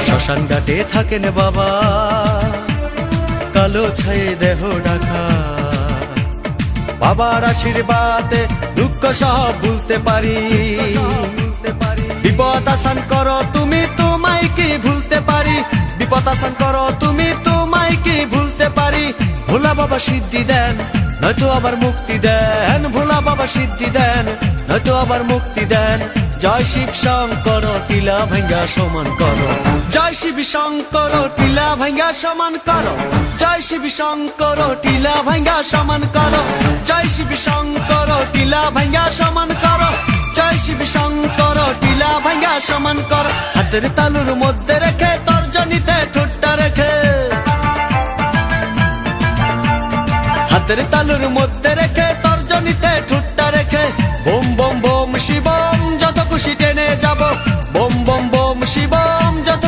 শ্মশান ঘাটে থাকেন বাবা, কালো ছায়ে দেহ ঢাকা। বাবার আশীর্বাদে দুঃখ সব ভুলতে পারি। বিপদ আসান করো তুমি, তোমায় কি ভুলতে পারি। বিপদ আসান করো তুমি, তোমায় কি ভুলতে পারি। ভোলা বাবা সিদ্ধি দেন, নয়তো আবার মুক্তি দেন। ভোলা বাবা সিদ্ধি দেন, নয়তো আবার মুক্তি দেন। জয় শিব শঙ্কর টিলা ভাঙ্গা সমান করো। জয় শিব শঙ্কর টিলা ভাঙ্গা সমান করো। জয় শিব শঙ্কর টিলা ভাঙ্গা সমান করো। জয় শিব শঙ্কর টিলা ভাঙ্গা সমান করো। জয় শিব শঙ্কর টিলা ভাঙ্গা সমান করো। হাতের তালুর মধ্যে রেখে তর্জনীতে ঠোঁটটা রেখে, হাতের তালুর মধ্যে রেখে